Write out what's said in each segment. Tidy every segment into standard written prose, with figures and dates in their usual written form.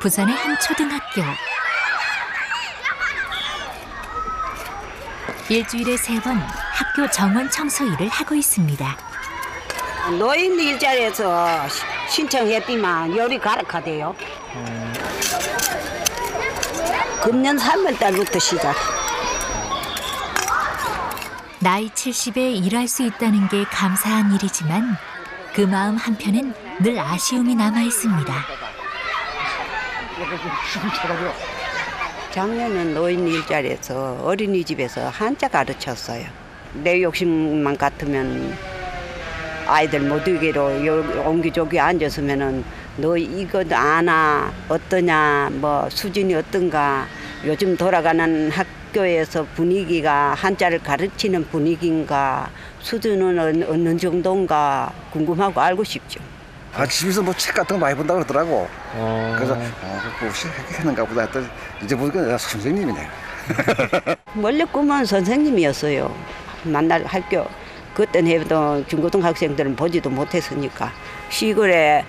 부산의 한 초등학교. 일주일에 3번 학교 정원 청소 일을 하고 있습니다. 노인 일자리에서 신청했더만 요리 가르쳐대요. 금년 3월달부터 시작. 나이 70에 일할 수 있다는 게 감사한 일이지만 그 마음 한편엔 늘 아쉬움이 남아 있습니다. 작년은 노인 일자리에서 어린이집에서 한자 가르쳤어요. 내 욕심만 같으면 아이들 못 이기로 옹기종기 앉았으면은 너 이거 아나 어떠냐 뭐 수준이 어떤가 요즘 돌아가는 학교에서 분위기가 한자를 가르치는 분위기인가 수준은 어느 정도인가 궁금하고 알고 싶죠. 집에서 뭐 책 같은 거 많이 본다고 그러더라고. 그래서 그 혹시 하는가 보다 했더니 이제 보니까 내가 선생님이네. 원래 꿈은 선생님이었어요. 만날 학교 그때는 해도 중고등학생들은 보지도 못했으니까 시골에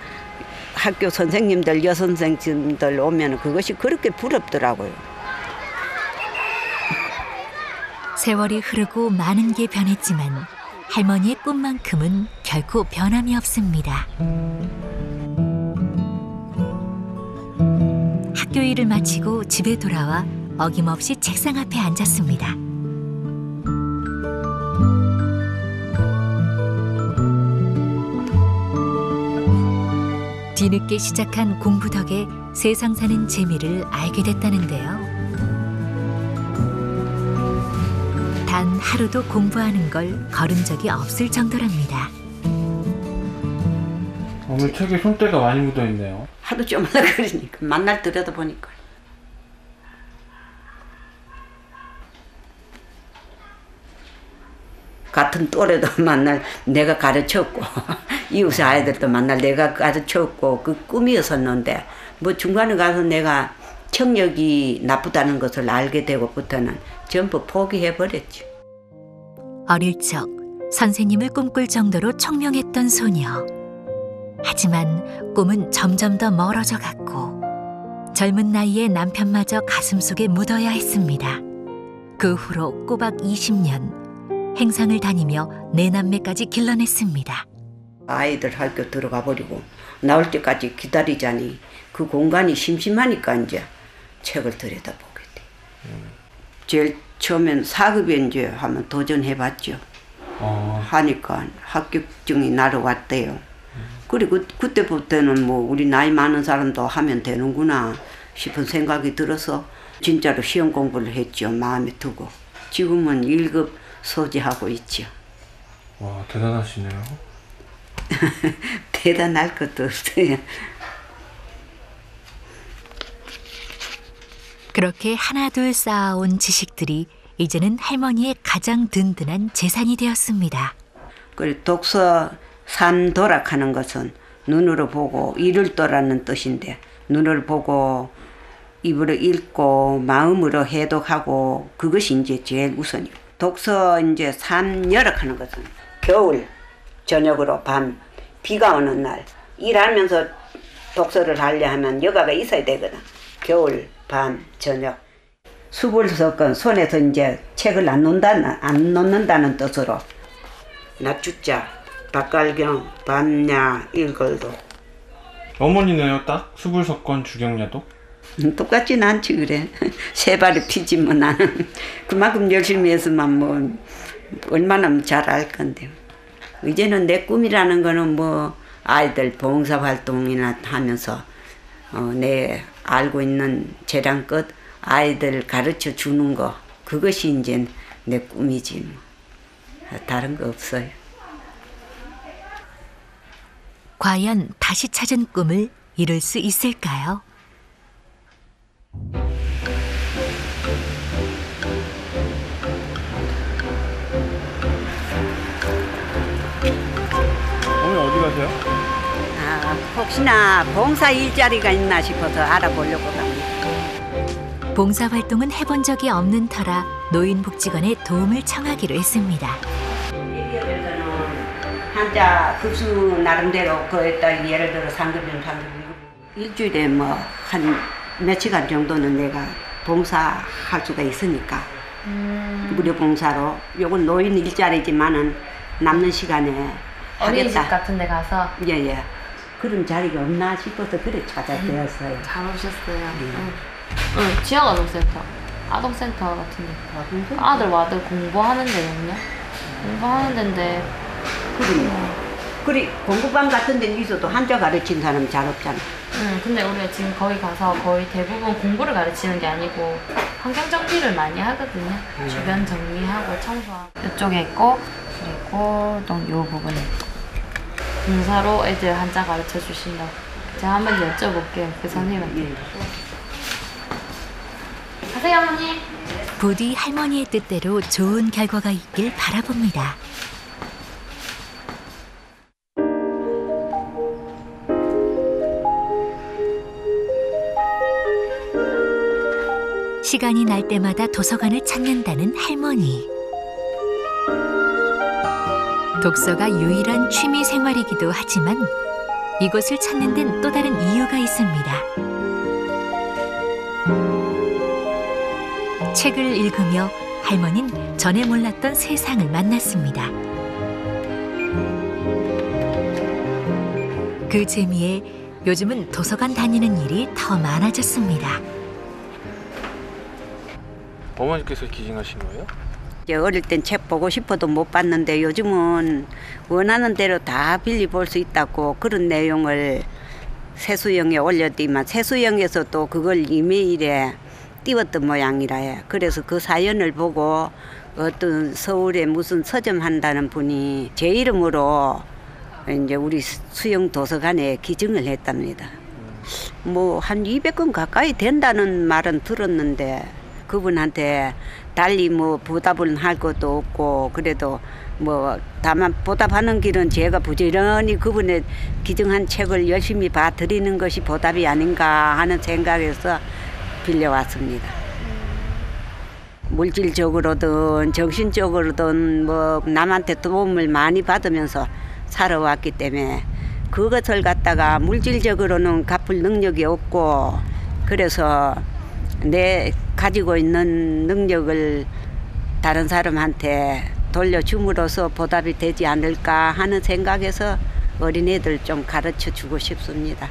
학교 선생님들 여선생님들 오면 그것이 그렇게 부럽더라고요. 세월이 흐르고 많은 게 변했지만 할머니의 꿈만큼은 결코 변함이 없습니다. 학교 일을 마치고 집에 돌아와 어김없이 책상 앞에 앉았습니다. 뒤늦게 시작한 공부 덕에 세상 사는 재미를 알게 됐다는데요. 단 하루도 공부하는 걸 거른 적이 없을 정도랍니다. 오늘 책에 손때가 많이 묻어있네요. 하루 좀 하다 그러니까 만날 들여다보니까. 같은 또래도 만날 내가 가르쳤고 이웃 아이들도 만날 내가 가르쳤고 그 꿈이었었는데 뭐 중간에 가서 내가 청력이 나쁘다는 것을 알게 되고부터는 전부 포기해버렸지. 어릴 적 선생님을 꿈꿀 정도로 총명했던 소녀. 하지만 꿈은 점점 더 멀어져 갔고 젊은 나이에 남편마저 가슴속에 묻어야 했습니다. 그 후로 꼬박 20년 행상을 다니며 4남매까지 길러냈습니다. 아이들 학교 들어가 버리고 나올 때까지 기다리자니 그 공간이 심심하니까 이제 책을 들여다보게 돼. 제일 처음엔 4급에 이제 한번 도전해봤죠. 하니까 합격증이 날아왔대요. 그리고 그때부터는 뭐 우리 나이 많은 사람도 하면 되는구나 싶은 생각이 들어서 진짜로 시험 공부를 했죠. 마음에 두고. 지금은 1급 소지하고 있죠. 와, 대단하시네요. 대단할 것도 없어요. 그렇게 하나둘 쌓아온 지식들이 이제는 할머니의 가장 든든한 재산이 되었습니다. 그리고 독서 산도락하는 것은 눈으로 보고 이를 떠라는 뜻인데 눈을 보고 입으로 읽고 마음으로 해독하고 그것이 이제 제일 우선이고 독서 이제 산여락하는 것은 겨울 저녁으로 밤 비가 오는 날 일하면서 독서를 하려 하면 여가가 있어야 되거든. 겨울 밤 저녁 숲을 섞은 손에서 이제 책을 안 놓는다는 뜻으로 낮주자 박갈경 밤야 일걸도. 어머니네요, 딱 수불석권 주경야도? 똑같진 않지 그래. 세 발이 피지 뭐 나는 그만큼 열심히 했으면 뭐 얼마나 잘 알 건데. 이제는 내 꿈이라는 거는 뭐 아이들 봉사활동이나 하면서 내 알고 있는 재량껏 아이들 가르쳐 주는 거 그것이 이제 내 꿈이지 뭐. 다른 거 없어요. 과연 다시 찾은 꿈을 이룰 수 있을까요? 어머니 어디 가세요? 혹시나 봉사 일자리가 있나 싶어서 알아보려고 합니다. 봉사활동은 해본 적이 없는 터라 노인복지관에 도움을 청하기로 했습니다. 대기업에서는 한자 급수 나름대로 거기다 예를 들어 상급이면 상급, 일주일에 뭐 한 몇 시간 정도는 내가 봉사할 수가 있으니까 무료 봉사로 요건 노인 일자리지만은 남는 시간에 어린이집 하겠다. 같은 데 가서 예예. 그런 자리가 없나 싶어서 그래 찾아뵈었어요. 잘 오셨어요. 응, 지역아동센터. 아동센터 같은 데. 아들 와들 공부하는 데거든요. 공부하는 데인데 그래 공부방 같은 데는 있어도 한자 가르친 사람 잘 없잖아. 근데 우리가 지금 거기 가서 거의 대부분 공부를 가르치는 게 아니고 환경 정비를 많이 하거든요. 주변 정리하고 청소하고 이쪽에 있고 그리고 또 요 부분에 봉사로 애들 한자 가르쳐 주신다고 제가 한번 여쭤볼게요. 그 선생님한테. 가세요 어머니. 부디 할머니의 뜻대로 좋은 결과가 있길 바라봅니다. 시간이 날 때마다 도서관을 찾는다는 할머니. 독서가 유일한 취미 생활이기도 하지만 이곳을 찾는 데는 또 다른 이유가 있습니다. 책을 읽으며 할머니는 전에 몰랐던 세상을 만났습니다. 그 재미에 요즘은 도서관 다니는 일이 더 많아졌습니다. 어머니께서 기증하신 거예요? 이제 어릴 땐 책 보고 싶어도 못 봤는데 요즘은 원하는 대로 다 빌려 볼 수 있다고 그런 내용을 세수영에 올렸더니만 세수영에서 또 그걸 이메일에 띄웠던 모양이라 해. 그래서 그 사연을 보고 어떤 서울에 무슨 서점 한다는 분이 제 이름으로 이제 우리 수영 도서관에 기증을 했답니다. 뭐 한 200건 가까이 된다는 말은 들었는데 그분한테 달리 뭐 보답을 할 것도 없고 그래도 뭐 다만 보답하는 길은 제가 부지런히 그분의 기증한 책을 열심히 봐드리는 것이 보답이 아닌가 하는 생각에서 빌려왔습니다. 물질적으로든 정신적으로든 뭐 남한테 도움을 많이 받으면서 살아왔기 때문에 그것을 갖다가 물질적으로는 갚을 능력이 없고 그래서 내 가지고 있는 능력을 다른 사람한테 돌려줌으로써 보답이 되지 않을까 하는 생각에서 어린애들 좀 가르쳐 주고 싶습니다.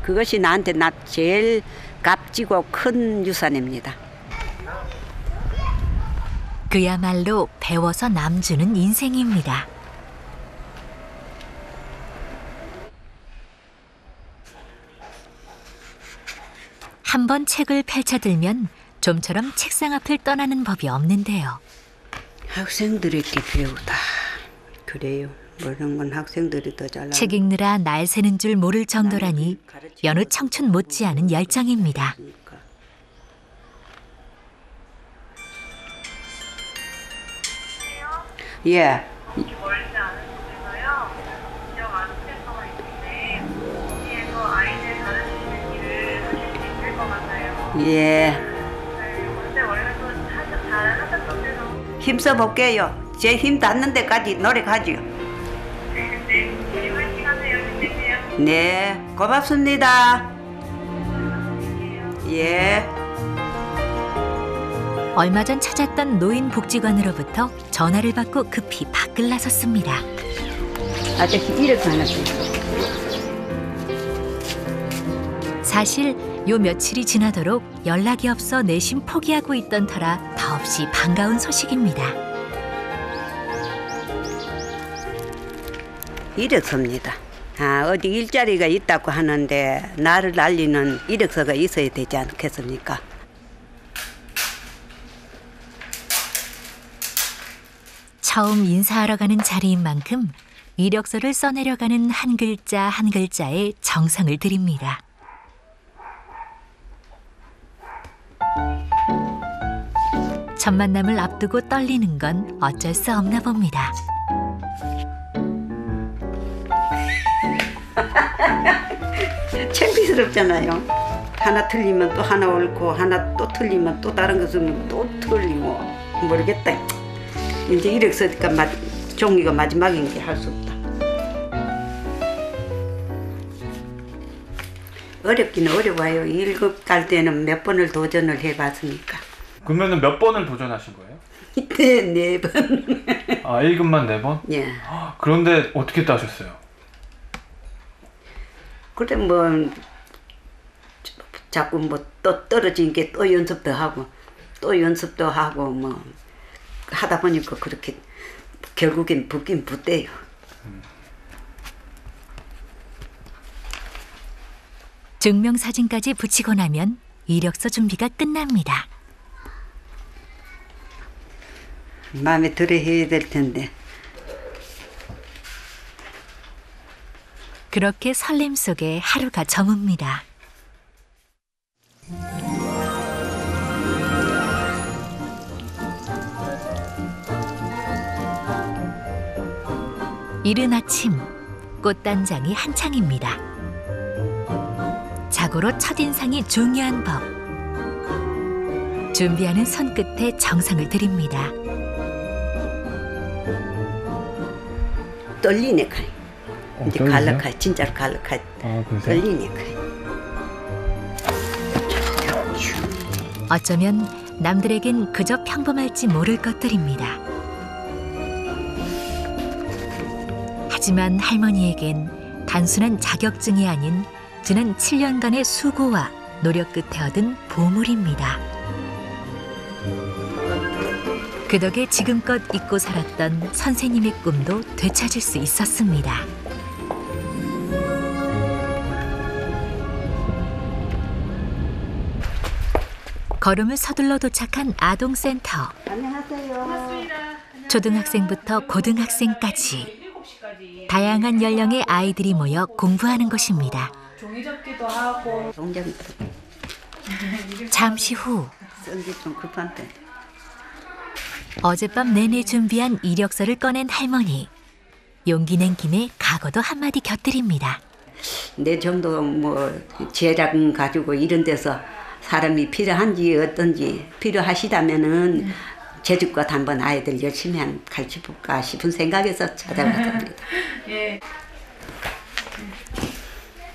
그것이 나한테 제일 값지고 큰 유산입니다. 그야말로 배워서 남주는 인생입니다. 한번 책을 펼쳐들면 좀처럼 책상 앞을 떠나는 법이 없는데요. 학생들에게 배우다. 그래요. 모르는 건 학생들이 더 잘. 책 읽느라 날 새는 줄 모를 정도라니 여느 청춘 못지않은 열정입니다. 예. 멀지 않은 곳에서요. 지역 아동센터가 있는데 거기에서 아이들 가르치는 일을 하실 수 있을 것 같아요. 예. 네, 근데 원래 또 잘 하셨던 대로 힘써 볼게요. 제 힘 닿는 데까지 노력하죠. 네, 우리 화이팅 하세요. 힘내세요. 네, 고맙습니다. 예. 얼마 전 찾았던 노인복지관으로부터 전화를 받고 급히 밖을 나섰습니다. 아저씨 이렇게 하나 더. 사실 요 며칠이 지나도록 연락이 없어 내심 포기하고 있던 터라 더없이 반가운 소식입니다. 이력서입니다. 어디 일자리가 있다고 하는데 나를 알리는 이력서가 있어야 되지 않겠습니까? 처음 인사하러 가는 자리인 만큼 이력서를 써내려가는 한 글자 한 글자에 정성을 들입니다. 첫 만남을 앞두고 떨리는 건 어쩔 수 없나 봅니다. 창피스럽잖아요. 하나 틀리면 또 하나 옳고 하나 또 틀리면 또 다른 것은 또 틀리고 모르겠다. 이제 이력서니까 종이가 마지막인 게 할 수 없다. 어렵긴 어려워요. 1급 갈 때는 몇 번을 도전을 해봤으니까. 그러면은 몇 번을 도전하신 거예요? 네 번. 아, 1급만 4번? 예. 그런데 어떻게 따셨어요? 그래 뭐 자꾸 뭐 또 떨어진 게 또 연습도 하고 또 연습도 하고 뭐 하다 보니까 그렇게 결국엔 붙긴 붙대요. 증명사진까지 붙이고 나면 이력서 준비가 끝납니다. 마음에 들어 해야 될 텐데. 그렇게 설렘 속에 하루가 저뭅니다. 이른 아침, 꽃단장이 한창입니다. 자고로 첫인상이 중요한 법. 준비하는 손끝에 정성을 들입니다. 떨리네 카이. 이제 떨리세요? 갈라카이 진짜로 갈라카이. 아, 그러세요? 떨리네 카이. 어쩌면 남들에겐 그저 평범할지 모를 것들입니다. 하지만 할머니에겐 단순한 자격증이 아닌 지난 7년간의 수고와 노력 끝에 얻은 보물입니다. 그 덕에 지금껏 잊고 살았던 선생님의 꿈도 되찾을 수 있었습니다. 걸음을 서둘러 도착한 아동센터. 안녕하세요. 초등학생부터 고등학생까지 다양한 연령의 아이들이 모여 공부하는 곳입니다. 종이접기도 하고 동장 잠시 후 쓴게 좀 급한데. 어젯밤 내내 준비한 이력서를 꺼낸 할머니. 용기 낸 김에 각오도 한마디 곁들입니다. 내 정도 뭐 재량 가지고 이런 데서 사람이 필요한지 어떤지 필요하시다면은 제주껏 한번 아이들 열심히 가르쳐볼까 싶은 생각에서 찾아왔습니다. 예.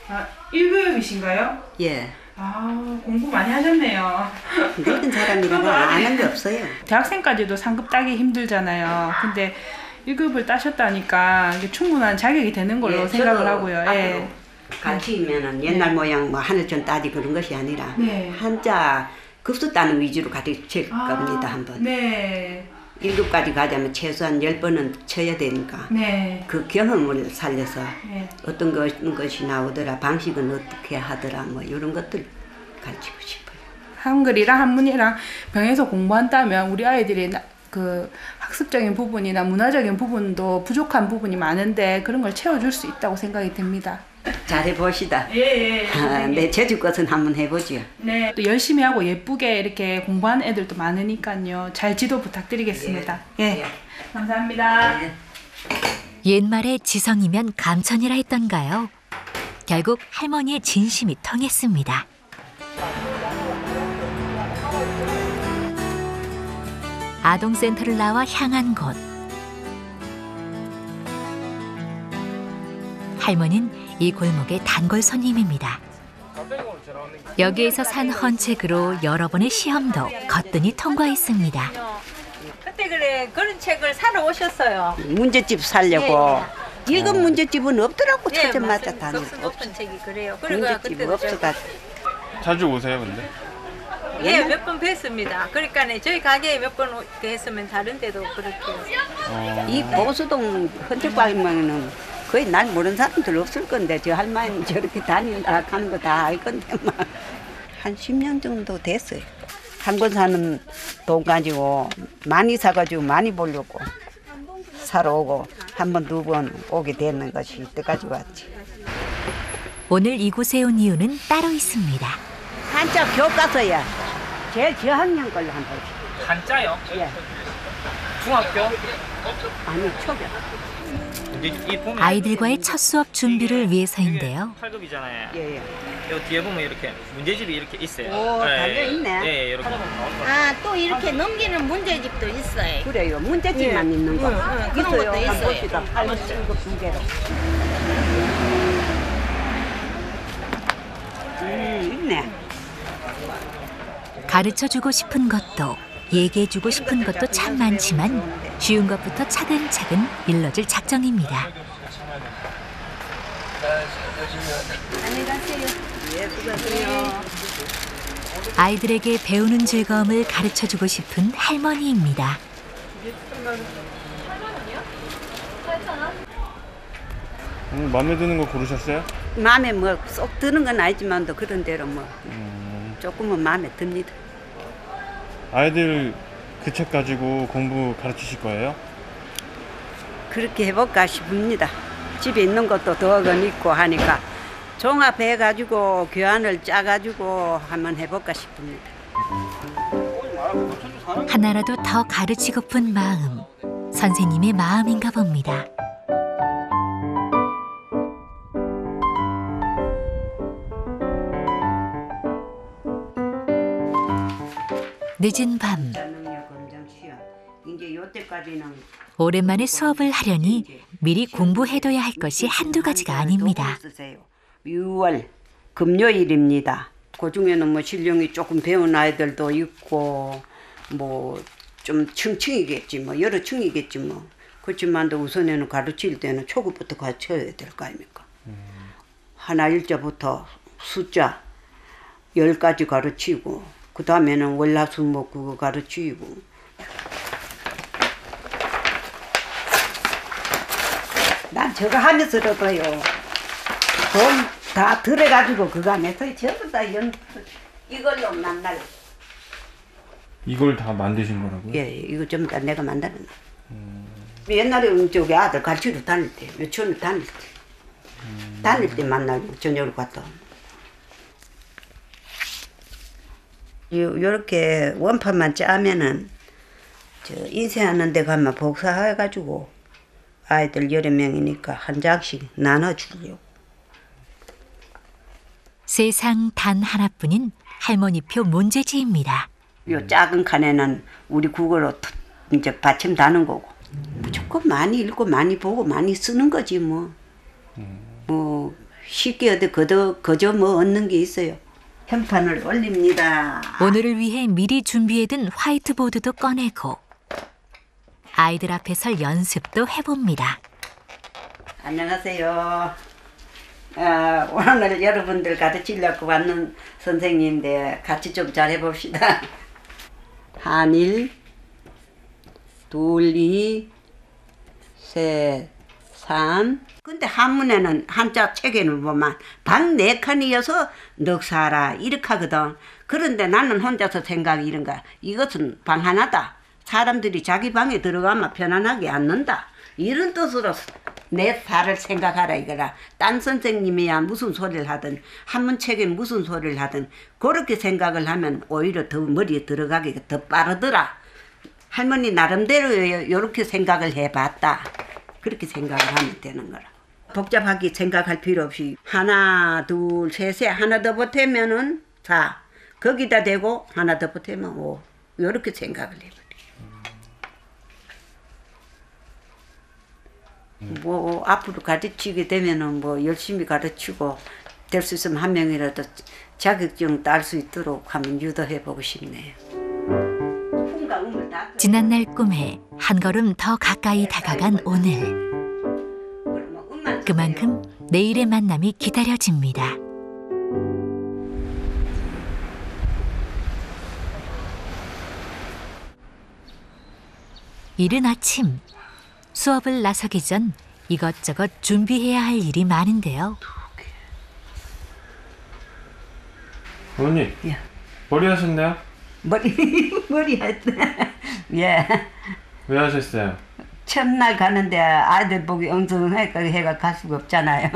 아, 1급이신가요? 예. 아, 공부 많이 하셨네요. 늙은 사람이라고 안 한 게 없어요. 대학생까지도 상급 따기 힘들잖아요. 근데 1급을 따셨다니까 이게 충분한 자격이 되는 걸로 예, 생각을 저도 하고요. 예. 가르치면은 옛날 모양 뭐 하늘천 따지 그런 것이 아니라 네. 한자 급수 따는 위주로 가르칠 겁니다. 한번. 네. 1급까지 가자면 최소한 10번은 쳐야 되니까 네. 그 경험을 살려서 네. 어떤 것이 나오더라, 방식은 어떻게 하더라, 뭐 이런 것들 가르치고 싶어요. 한글이랑 한문이랑 병에서 공부한다면 우리 아이들이 그 학습적인 부분이나 문화적인 부분도 부족한 부분이 많은데 그런 걸 채워줄 수 있다고 생각이 듭니다. 잘해봅시다. 예. 내 제주 것은 한번 해보죠. 네. 또 열심히 하고 예쁘게 이렇게 공부하는 애들도 많으니까요. 잘 지도 부탁드리겠습니다. 예. 감사합니다. 네. 옛말에 지성이면 감천이라 했던가요? 결국 할머니의 진심이 통했습니다. 아동센터를 나와 향한 곳. 할머니는 이 골목의 단골 손님입니다. 여기에서 산 헌책으로 여러 번의 시험도 거뜬히 통과했습니다. 그때 그래 그런 책을 사러 오셨어요. 문제집 살려고. 일급 문제집은 없더라고. 예, 찾아마자 맞습니다. 다니. 덕수 높은 책이 그래요. 그러니까 문제집 그때 없어가지고. 자주 오세요, 근데? 예, 몇 번 뵀습니다. 그러니까 저희 가게에 몇 번 했으면 다른 데도 그렇게. 이 보수동 헌책방에는 거의 날 모르는 사람들 없을 건데 저 할머니 저렇게 다닌다 하는 거 다 알 건데 막 한 10년 정도 됐어요. 한 번 사는 돈 가지고 많이 사가지고 많이 보려고 사러 오고 한 번, 두 번 오게 되는 것이 이때까지 왔지. 오늘 이곳에 온 이유는 따로 있습니다. 한자 교과서야. 제일 저학년 걸로 한 번. 한자요? 예. 중학교? 아니 초교. 아이들과의 첫 수업 준비를 위해서인데요. 8급이잖아요. 예예. 요 뒤에 보면 이렇게 문제집이 이렇게 있어요. 오, 달려있네. 예, 이렇게. 아, 또 이렇게 넘기는 문제집도 있어요. 그래요. 문제집만 있는 거. 그런 것도 한번 있어요. 봅시다. 8급, 7급 두 개로. 가르쳐주고 싶은 것도 얘기해주고 싶은 것도 참 많지만 쉬운 것부터 차근차근 일러줄 작정입니다. 아이들에게 배우는 즐거움을 가르쳐주고 싶은 할머니입니다. 오늘 마음에 드는 거 고르셨어요? 마음에 뭐 쏙 드는 건 아니지만도 그런 대로 뭐 조금은 마음에 듭니다. 아이들 그 책 가지고 공부 가르치실 거예요? 그렇게 해볼까 싶습니다. 집에 있는 것도 더건 있고 하니까 종합해가지고 교환을 짜가지고 한번 해볼까 싶습니다. 하나라도 더 가르치고픈 마음, 선생님의 마음인가 봅니다. 늦은 밤, 오랜만에 수업을 하려니 미리 공부해둬야 할 것이 한두 가지가 아닙니다. 6월 금요일입니다. 그중에는 뭐 신령이 조금 배운 아이들도 있고 뭐 좀 층층이겠지 뭐 여러 층이겠지 뭐 그렇지만도 우선에는 가르칠 때는 초급부터 가르쳐야 될 거 아닙니까? 하나 일자부터 숫자 10가지 가르치고 그 다음에는 월화수목 그거 가르치고 난 저거 하면서도요 돈 다 들어가지고 그거 하면서 전부 다 이걸로 만날 이걸 다 만드신 거라고요? 예, 이거 전부 다 내가 만드는 옛날에 저기 아들 가르치러 다닐 때 유치원을 다닐 때 만나고 저녁을 갔다 요렇게 원판만 짜면은 저 인쇄하는 데 가면 복사해가지고 아이들 여러 명이니까 한 장씩 나눠주려고. 세상 단 하나뿐인 할머니표 문제지입니다. 요 작은 칸에는 우리 국어로 이제 받침 다는 거고 무조건 많이 읽고 많이 보고 많이 쓰는 거지 뭐. 뭐 쉽게 어디 그저 뭐 얻는 게 있어요. 현판을 올립니다. 오늘을 위해 미리 준비해둔 화이트보드도 꺼내고 아이들 앞에 설 연습도 해봅니다. 안녕하세요. 오늘 여러분들 가르치려고 왔는 선생님인데 같이 좀 잘 해봅시다. 한일, 둘, 이, 셋, 삼. 근데 한문에는 한자 책에는 보면 방 4칸이어서 넉사라 이렇게 하거든. 그런데 나는 혼자서 생각이 이런가. 이것은 방 하나다. 사람들이 자기 방에 들어가면 편안하게 앉는다. 이런 뜻으로 내 살을 생각하라 이거라. 딴 선생님이야 무슨 소리를 하든 한문책에 무슨 소리를 하든 그렇게 생각을 하면 오히려 더 머리에 들어가기가 더 빠르더라. 할머니 나름대로 이렇게 생각을 해봤다. 그렇게 생각을 하면 되는 거라. 복잡하게 생각할 필요 없이 하나 둘 셋에 하나 더 보태면은 4 거기다 대고 하나 더 보태면 5 이렇게 생각을 해버려. 뭐 앞으로 가르치게 되면은 뭐 열심히 가르치고 될 수 있으면 한 명이라도 자격증 딸 수 있도록 한번 유도해 보고 싶네요. 지난날 꿈에 한 걸음 더 가까이 다가간 오늘. 그만큼 내일의 만남이 기다려집니다. 이른 아침 수업을 나서기 전 이것저것 준비해야 할 일이 많은데요. 어머니, 예. 머리 하셨나요? 머리 했다. 예. 왜 하셨어요? 첫날 가는데 아이들 보기 엉성하니까 해가 갈 수가 없잖아요.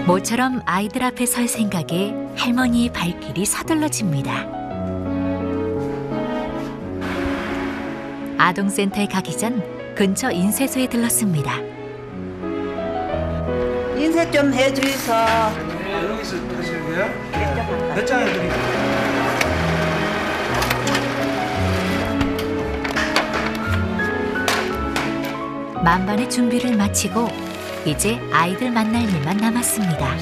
모처럼 아이들 앞에 설 생각에 할머니의 발길이 서둘러집니다. 아동센터에 가기 전 근처 인쇄소에 들렀습니다. 인쇄 좀 해주이소. 여기서 하시는 거예요? 몇 장 해드릴게요. 만반의 준비를 마치고 이제 아이들 만날 일만 남았습니다.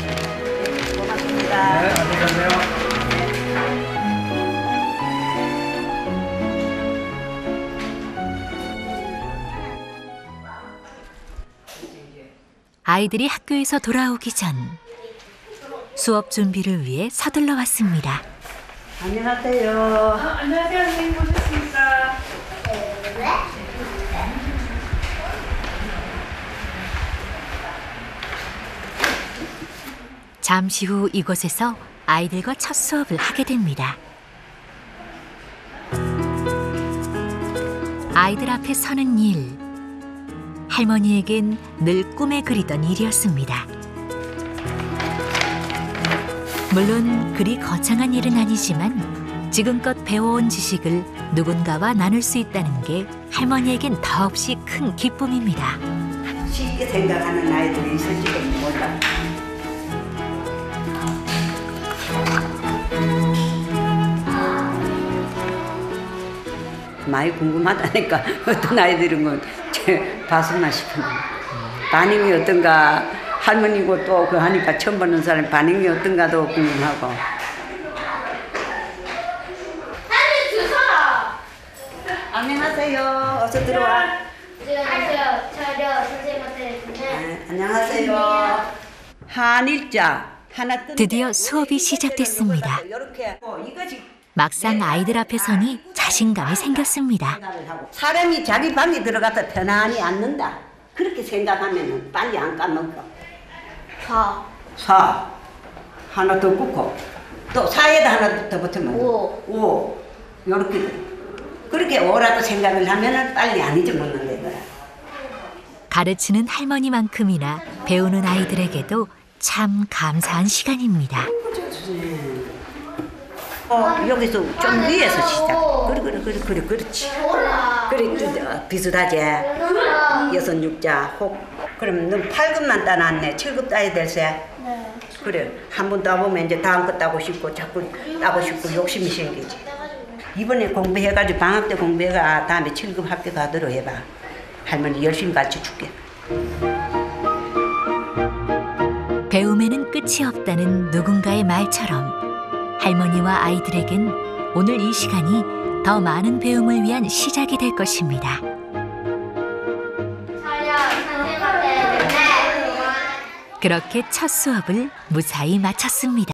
아이들이 학교에서 돌아오기 전 수업 준비를 위해 서둘러 왔습니다. 안녕하세요. 안녕하세요, 선생님 오셨습니까? 잠시 후 이곳에서 아이들과 첫 수업을 하게 됩니다. 아이들 앞에 서는 일, 할머니에겐 늘 꿈에 그리던 일이었습니다. 물론 그리 거창한 일은 아니지만 지금껏 배워온 지식을 누군가와 나눌 수 있다는 게 할머니에겐 더없이 큰 기쁨입니다. 쉽게 생각하는 아이들이 있을지도 몰라. 많이 궁금하다니까 어떤 아이들은 봤으면 싶은데 반응이 어떤가 할머니고 또 그 하니까 처음 보는 사람 반응이 어떤가도 궁금하고. 안녕하세요. 어서 들어와. 안녕하세요. 저요 선생님한테 네, 안녕하세요. 한일자 하나 뜬. 드디어 수업이 시작됐습니다. 이렇게 이거지. 막상 아이들 앞에 서니 자신감이 생겼습니다. 사람이 자기 방에 들어가서 편안히 앉는다. 그렇게 생각하면 빨리 안 까먹어. 사 하나 더 붙고 또 사에다 하나 더 붙으면 오 요렇게 그렇게 오라고 생각을 하면 빨리 안 잊어먹는 거야. 가르치는 할머니만큼이나 배우는 아이들에게도 참 감사한 시간입니다. 여기서 좀 위에서 시작. 그래, 그렇지. 그래, 비슷하지. 6, 6자, 혹. 그럼 넌 8급만 따놨네. 7급 따야 될세. 네. 그래, 한 번 따보면 이제 다음 거 따고 싶고, 자꾸 따고 싶고 욕심이 생기지. 이번에 공부해가지고 방학 때 공부해가 다음에 7급 학교 가도록 해봐. 할머니 열심히 가르쳐줄게. 배움에는 끝이 없다는 누군가의 말처럼 할머니와 아이들에겐 오늘 이 시간이 더 많은 배움을 위한 시작이 될 것입니다. 그렇게 첫 수업을 무사히 마쳤습니다.